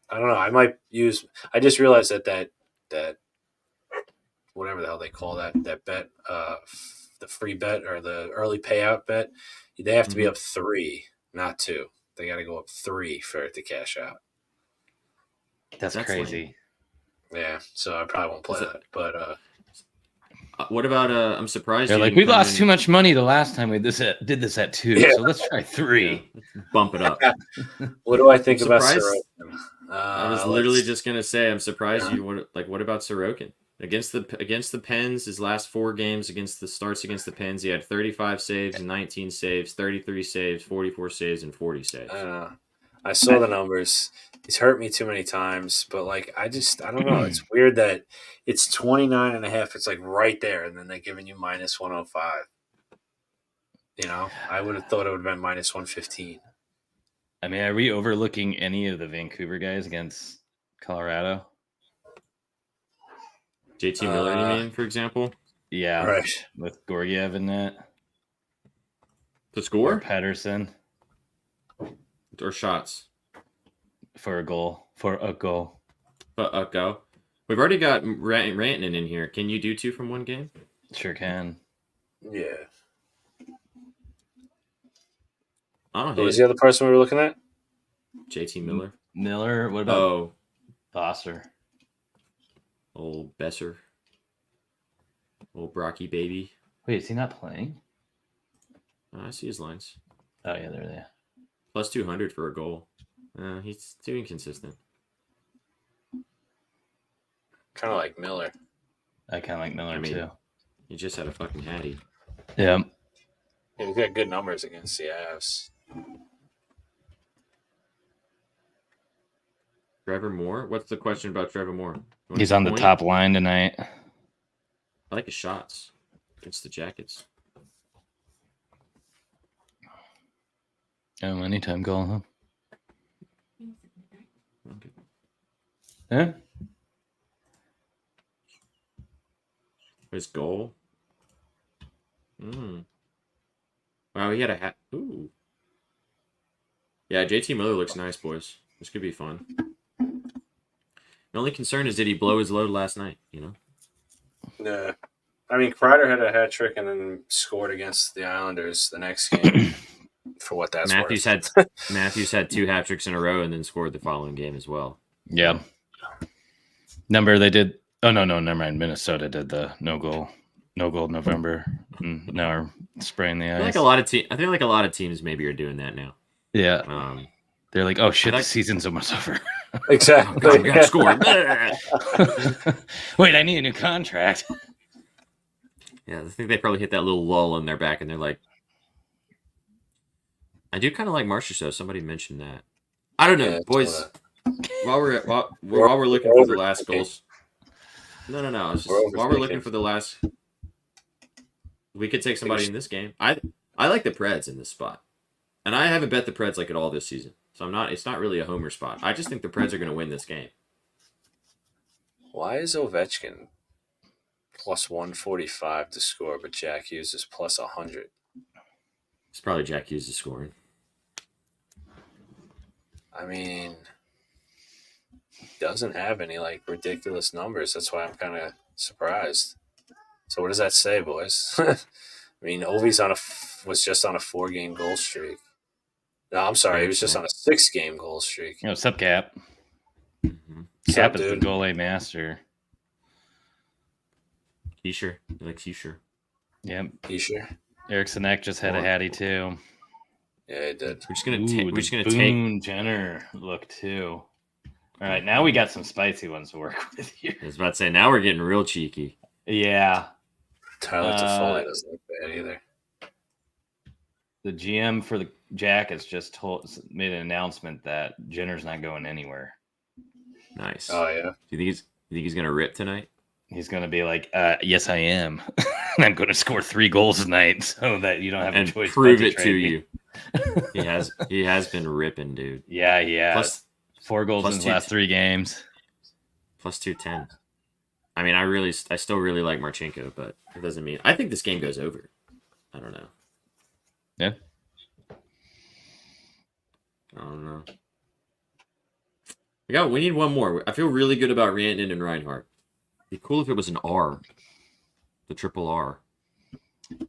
don't know. I might use. I just realized that whatever the hell they call that bet, the free bet or the early payout bet, they have to be Mhm. up 3, not 2. They got to go up 3 for it to cash out. That's That's crazy. Yeah, so I probably won't play That's a- that. But What about I'm surprised They're you like, didn't we come lost in- too much money the last time we did this at 2, Yeah. so let's try 3. Yeah, let's bump it up. what do I think I'm about surprised. Sorokin? I was literally just gonna say I'm surprised you would like. What about Sorokin against the Pens? His last 4 games against the Pens, he had 35 saves, 19 saves, 33 saves, 44 saves, and 40 saves. I don't know. I saw the numbers. He's hurt me too many times, but like I don't know. It's weird that it's 29.5. It's like right there, and then they're giving you minus 105. You know, I would have thought it would have been minus 115. I mean, are we overlooking any of the Vancouver guys against Colorado? JT Miller, you mean, for example, Yeah, Right. with Gorgiev in net to or score Pedersen or shots? for a goal. Go. We've already got Rantanen in here. Can you do 2 from one game? Sure can. Yeah. I don't Who was hate the other person we were looking at? JT Miller. Miller. What about Oh, Foster? old Besser. Old Brocky baby. Wait, is he not playing? I see his lines. Oh yeah, there they are. Plus 200 for a goal. He's too inconsistent. Kind of like Miller. I kind of like Miller I mean- too. He just had a fucking hattie. Yeah. Yeah, he's got good numbers against the Avs. Trevor Moore? What's the question about Trevor Moore? He's on the Point? top line tonight. I like his shots against the Jackets. Oh, anytime goal, huh? Okay. Yeah. His goal. Wow, he had a hat. Ooh. Yeah, JT Miller looks nice, boys. This could be fun. The only concern is, did he blow his load last night? You know. Yeah. I mean, Kreider had a hat trick and then scored against the Islanders the next game. For what that's Matthews worth. Matthews had 2 hat tricks in a row and then scored the following game as well. Yeah. Number they did. Oh no, never mind. Minnesota did the no goal November. Now we're spraying the I ice. feel like a lot of teams maybe are doing that now. Yeah. They're like, oh shit, I the like- season's almost over. Exactly. God, we gotta score. Wait, I need a new contract. Yeah, I think they probably hit that little lull in their back, and they're like, I do kind of like Marchessault. Somebody mentioned that. I don't know, Yeah, boys. While we're looking for the last goals. No. It's just, while we're looking for the last, we could take somebody in this game. I like the Preds in this spot, and I haven't bet the Preds like at all this season. So it's not really a homer spot. I just think the Preds are going to win this game. Why is Ovechkin plus 145 to score, but Jack Hughes is plus 100? It's probably Jack Hughes is scoring. I mean, doesn't have any like ridiculous numbers. That's why I'm kind of surprised. So what does that say, boys? I mean, Ovi's was just on a 4-game goal streak. No, I'm sorry, he was just on a 6-game goal streak. You know, sup, Cap. Mm-hmm. Cap Sup, is the dude? goalie master. Keisher, you like Keisher? Yep. You sure? Eric Sinek just had a hattie too. Yeah, he did. We're just gonna Ooh, we're just the gonna take. Boone Jenner look too. All right, now we got some spicy ones to work with here. I was about to say, now we're getting real cheeky. Yeah, Tyler Toffoli doesn't look bad either. the GM for the Jackets just made an announcement that Jenner's not going anywhere. Nice. Oh yeah. Do you think he's gonna rip tonight? He's going to be like, yes, I am. I'm going to score 3 goals tonight so that you don't have And a choice. prove but it to trade me." you. He has been ripping, dude. Yeah. Plus 4 goals in plus his two- last 3 games. plus 210. I mean, I still really like Marchenko, but it doesn't mean I think this game goes over. I don't know. Yeah. I don't know. We need one more. I feel really good about Rantanen and Reinhardt. It'd be cool if it was an R. The triple R.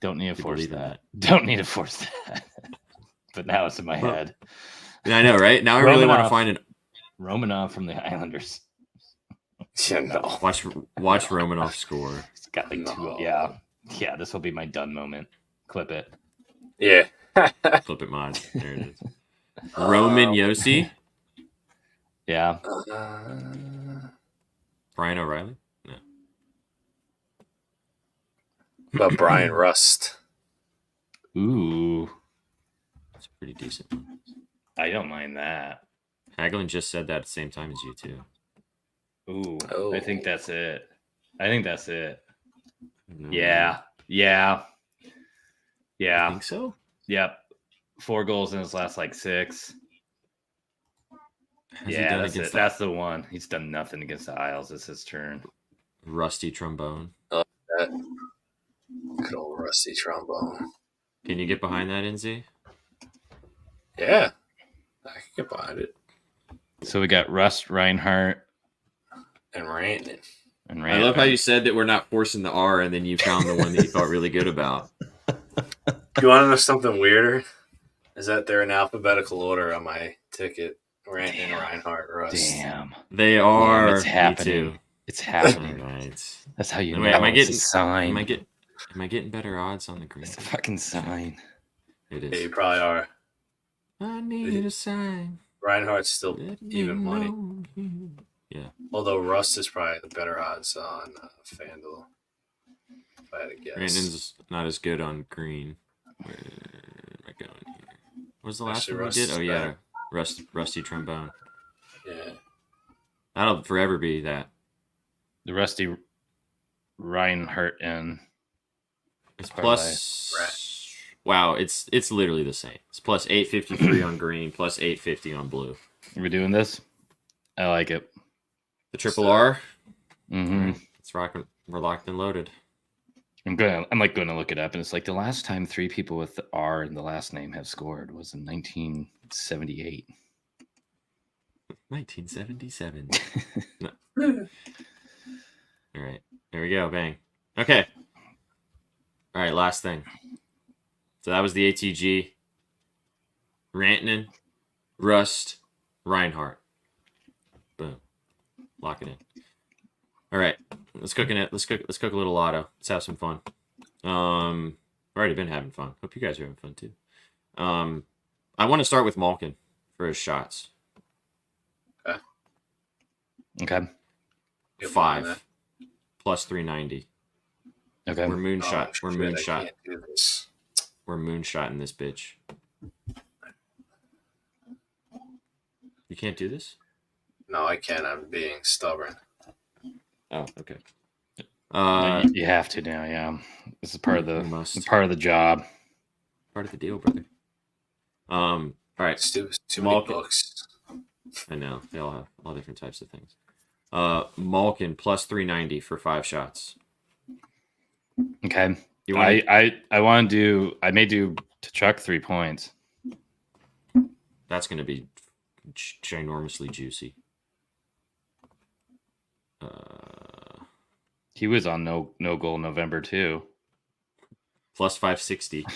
Don't need to You force believe in that. Don't need to force that. But now it's in my head. Yeah, I know, right? Now I really want to Romanov. find it. Romanov from the Islanders. Yeah, no. Watch Romanov score. He's got like two. Yeah. This will be my done moment. Clip it. Yeah. Flip it, mods. There it is. Roman Yossi. Yeah. Brian O'Reilly. No. But Brian Rust. Ooh. It's a pretty decent one. I don't mind that. Hagelin just said that at the same time as you, too. Ooh. Oh. I think that's it. No. Yeah. I think so. Yep. 4 goals in his last like 6. Has he done that's against it. That's the one. He's done nothing against the Isles. It's his turn. Rusty trombone? That good old Rusty trombone. Can you get behind that, NZ? Yeah. I can get behind it. So we got Rust, Reinhardt, And Ranton. and I love how you said that we're not forcing the R, and then you found the one that you felt really good about. You want to know something weirder? Is that they're in alphabetical order on my ticket. Ranton, Reinhardt, Rust. Damn. They are. It's happening. Me It's too. happening. All right. That's how you Wait, know. am I It's a getting- sign. Am I getting better odds on the green? It's a fucking sign. It Yeah, you is. probably are. I need a sign. Reinhardt's still Let me even money. know you- Yeah. Although Rust is probably the better odds on FanDuel. If I had to guess. Brandon's not as good on green. Where am I going here? What was the last Actually, one we Rust did? is Oh, yeah. better. Rusty trombone. Yeah. That'll forever be that. The Rusty Reinhardt and It's Parlay. plus. Wow, it's literally the same. It's plus 853 on green, plus 850 on blue. are we doing this? I like it. The triple R. Mm-hmm. It's rocking. We're locked and loaded. I'm like going to look it up, and it's like the last time 3 people with the R in the last name have scored was in 1978. 1977. No. All right. There we go. Bang. Okay. All right. Last thing. So that was the ATG. Rantanen, Rust, Reinhardt. Boom. Lock it in. All right. Let's cook a little lotto. Let's have some fun. We've already been having fun. Hope you guys are having fun too. I want to start with Malkin for his shots. Okay. Get behind 5 that. plus 390. Okay. We're moonshot. Oh, We're shit, I moonshot. can't do this. We're moonshotting this bitch. You can't do this? No, I can't. I'm being stubborn. Oh, okay. You have to now, yeah. This is part of you must. part of the job. Part of the deal, brother. All right. It's too many Malkin. books. I know. They all have all different types of things. Malkin plus 390 for 5 shots. Okay. You want I want to do. I may do to Chuck 3 points. That's going to be ginormously juicy. He was on no goal November too Plus 560.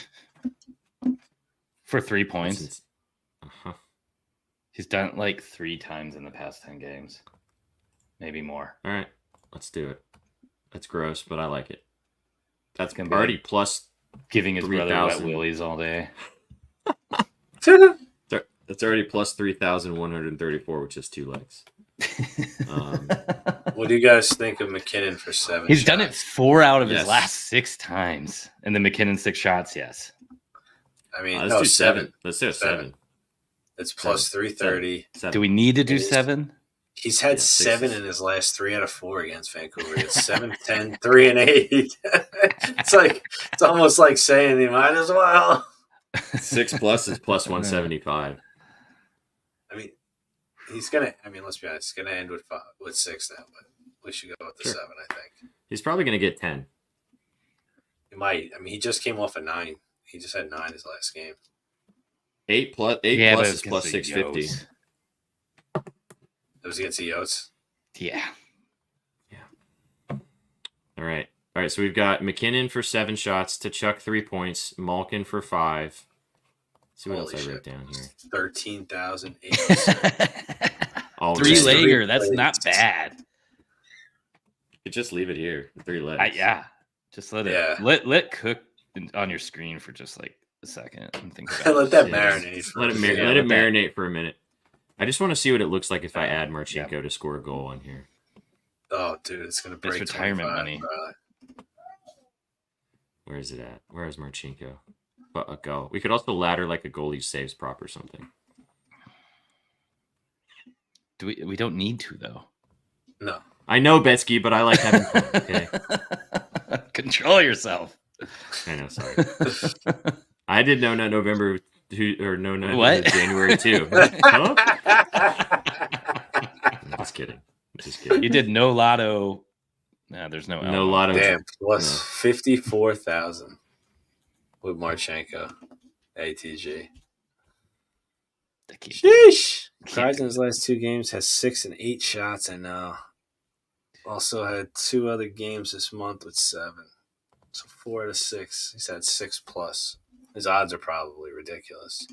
for 3 points. That's uh-huh. He's done it like 3 times in the past 10 games, maybe more. All right. Let's do it. That's gross, but I like it. That's Gonna be already like plus. Giving his brother wet 3,000. willies all day. That's already plus 3,134, which is 2 legs. What do you guys think of McKinnon for 7? He's done it 4 out of Yes. his last 6 times, and then McKinnon 6 shots. Yes. I mean, Let's no, do 7. 7. Let's do 7. It's plus 330. 7. Do we need to do It is. 7? He's had Yeah, 6 7 is- in his last 3 out of 4 against Vancouver. It's 7, 10, 3, and 8. It's almost like saying you might as well. 6 plus is plus 175. I mean, he's gonna. I mean, let's be honest. He's gonna end with 6 now, but we should go with the Sure. 7. I think He's probably going to get 10. he might. I mean, he just came off a 9. He just had 9 his last game. 8 plus but is it's plus against the 650. Yotes. It was against the Yotes. Yeah. All right. All right, so we've got McKinnon for 7 shots, Tkachuk 3 points, Malkin for 5. Let's see what else I wrote down here. 13,806. All 3-legger. That's plays. not bad. You just leave it here. 3 legs. Yeah. Just let it Yeah. let cook on your screen for just like a second and think about Let it. that Yeah, marinate. for Let a it, minute. let it let that- marinate for a minute. I just want to see what it looks like if I add Marchenko to score a goal on here. Oh, dude, it's gonna break It's retirement 25, money. bro. Where is it at? Where is Marchenko? A go. We could also ladder like a goalie saves prop or something. We don't need to though. No. I know Betsky, but I like having fun. Okay, Control yourself. I know. Sorry, I did no nut November What? January too. Huh? I'm just kidding. Just kidding. You did no lotto. No, there's no No L. lotto. Damn, plus No. 54,000 with Marchenko. ATG. Sheesh. Kreider in his last 2 games has 6 and 8 shots, and also had 2 other games this month with 7. So 4 out of 6. He's had 6 plus. His odds are probably ridiculous.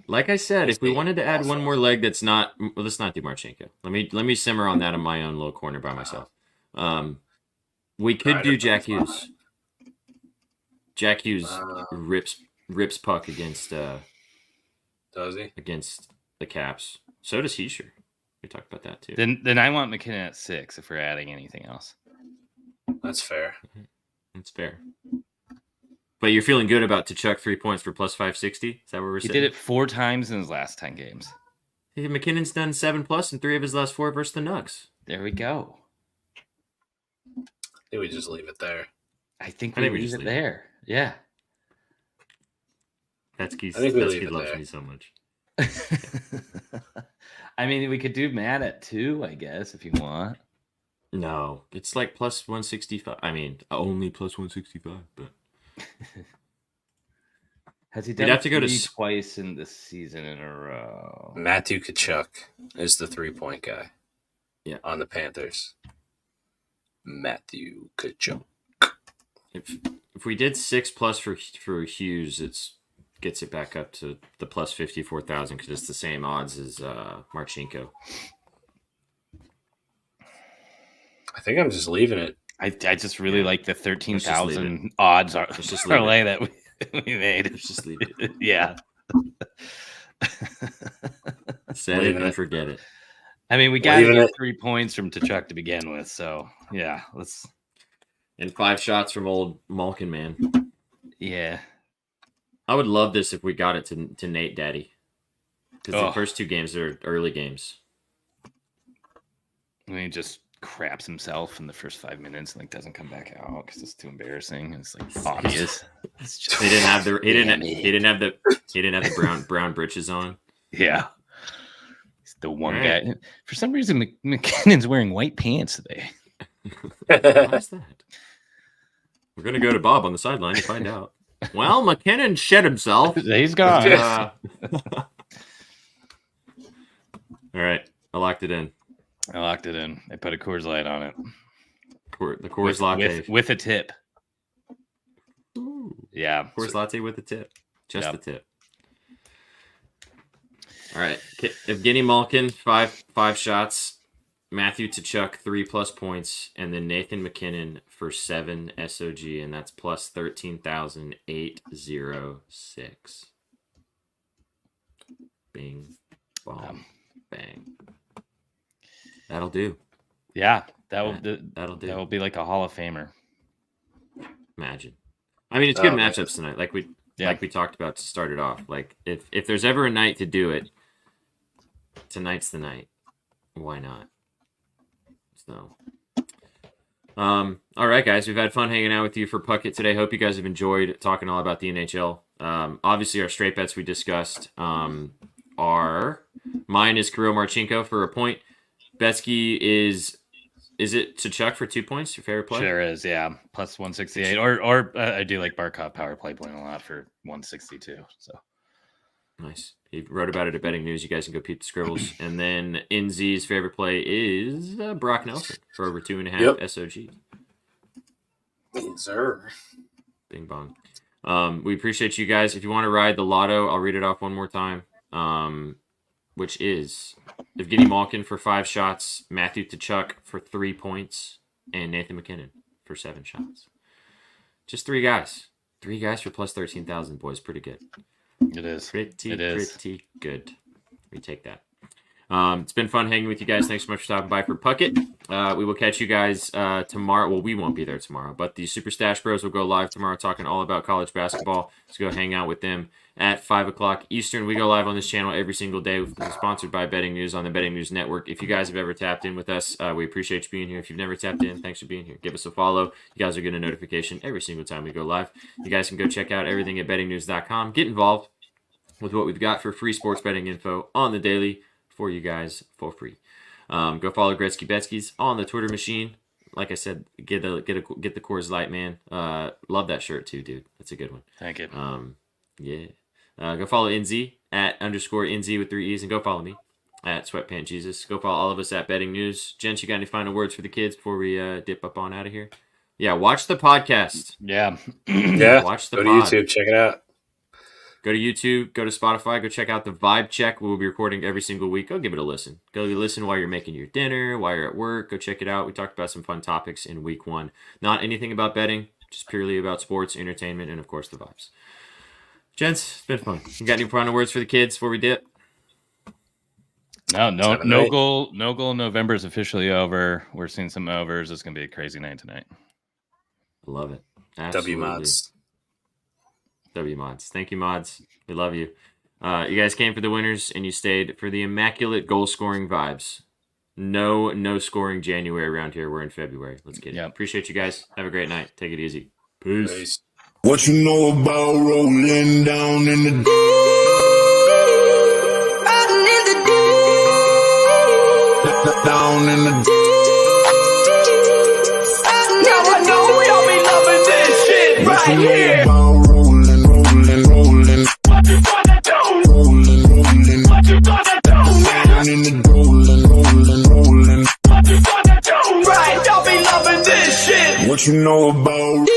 Like I said, if we wanted to add one Awful. more leg, that's not. Well, let's not do Marchenko. Let me simmer on that in my own little corner by myself. We could do Jack Hughes. Jack Hughes rips puck against Does he? against the Caps. So does Heischer. We talked about that too. Then I want McKinnon at 6 if we're adding anything else. That's fair. That's fair. But you're feeling good about Tkachuk 3 points for plus 560? Is that where we're He sitting? did it 4 times in his last 10 games. Hey, McKinnon's done 7+ in 3 of his last 4 versus the Nugs. There we go. I think we just leave it there. I think I we think we leave just it leave it. there. Yeah. Betsky I think we leave it loves there. me so much. I mean, we could do Matt at 2, I guess, if you want. No, it's like plus 165. I mean, only plus 165, but Has he We'd done have to go to three s- twice in this season in a row? Matthew Tkachuk is the 3-point guy. Yeah. On the Panthers. Matthew Tkachuk. if we did 6+ for Hughes, it's gets it back up to the plus 54,000 because it's the same odds as Marchenko. I think I'm just leaving it. I just really like the 13,000 leave odds Let's just leave parlay that we made. Let's just leave it. Yeah. Set Leave it and it. forget it. I mean, we got to Leaving get it. 3 points from Tkachuk to begin with. So, yeah, let's. And 5 shots from old Malkin, man. Yeah. I would love this if we got it to Nate Daddy. Because the Oh. first 2 games are early games. And he just craps himself in the first 5 minutes and like doesn't come back out because it's too embarrassing. It's like obvious. It's just, He didn't have the he Damn didn't have the brown breeches on. yeah. He's the one All guy. For some reason, McKinnon's wearing white pants today. Why is that? We're gonna go to Bob on the sideline to find out. Well, McKinnon shed himself. He's gone. All right, I locked it in. I locked it in. I put a Coors Light on it. The Coors Latte. With a tip. Ooh, Yeah. Coors Latte with the tip. Just Yep. the tip. All right. Evgeny Malkin, five shots. Matthew Tkachuk, 3+ points. And then Nathan McKinnon for 7 SOG. And that's plus 13,806. Bing, bomb, bang. That'll do. Yeah. That'll That'll do. that will be like a Hall of Famer. Imagine. I mean, it's good Oh, man. matchups tonight. Like we talked about to start it off. Like if there's ever a night to do it, tonight's the night. Why not? So, all right, guys, we've had fun hanging out with you for Puckett today. Hope you guys have enjoyed talking all about the NHL. Obviously, our straight bets we discussed are mine is Kirill Marchenko for a point. Betsky is it Tkachuk for 2 points? Your favorite play? Sure is, yeah. Plus 168. Or I do like Barkov power play playing a lot for 162. So Nice. He wrote about it at Betting News. You guys can go peep the scribbles. And then NZ's favorite play is Brock Nelson for over 2.5 Yep. SOG. Sir. Bing bong. We appreciate you guys. If you want to ride the lotto, I'll read it off one more time. Which is Evgeny Malkin for 5 shots, Matthew Tkachuk for 3 points, and Nathan McKinnon for 7 shots. Just 3 guys. 3 guys for plus 13,000, boys. Pretty good. It is. Pretty good. We take that. It's been fun hanging with you guys. Thanks so much for stopping by for Puckett. We will catch you guys tomorrow. Well, we won't be there tomorrow, but the Super Stash Bros will go live tomorrow talking all about college basketball. So go hang out with them at 5 o'clock Eastern. We go live on this channel every single day. We're sponsored by Betting News on the Betting News Network. If you guys have ever tapped in with us, we appreciate you being here. If you've never tapped in, thanks for being here. Give us a follow. You guys are getting a notification every single time we go live. You guys can go check out everything at bettingnews.com. Get involved with what we've got for free sports betting info on the daily for you guys for free. Go follow Gretzky Betskys on the Twitter machine. Like I said, get the Coors Light, man. Love that shirt too, dude. That's a good one. Thank you. Yeah. Go follow NZ at _NZ with 3 E's, and go follow me at Sweatpant Jesus. Go follow all of us at Betting News. Gents, you got any final words for the kids before we dip up on out of here? Yeah, watch the podcast. Yeah. Yeah. Watch the Go to pod. YouTube. Check it out. Go to YouTube, go to Spotify, go check out the Vibe Check. We'll be recording every single week. Go give it a listen. Go listen while you're making your dinner, while you're at work. Go check it out. We talked about some fun topics in week 1. Not anything about betting, just purely about sports, entertainment, and of course the vibes. Gents, it's been fun. You got any final words for the kids before we dip? No goal November is officially over. We're seeing some overs. It's gonna be a crazy night tonight. Love it. Absolutely. W mods. Thank you, mods. We love you. You guys came for the winners and you stayed for the immaculate goal scoring vibes. No scoring January around here. We're in February. Let's get it. Appreciate you guys. Have a great night. Take it easy. Peace. What you know about rolling down in the deep? Down in the deep. Now I know y'all be loving this shit right here. Rolling. What you gonna do? Rolling. What you gonna do? Down in the rolling. What you gonna do? Right, y'all be loving this shit. What you know about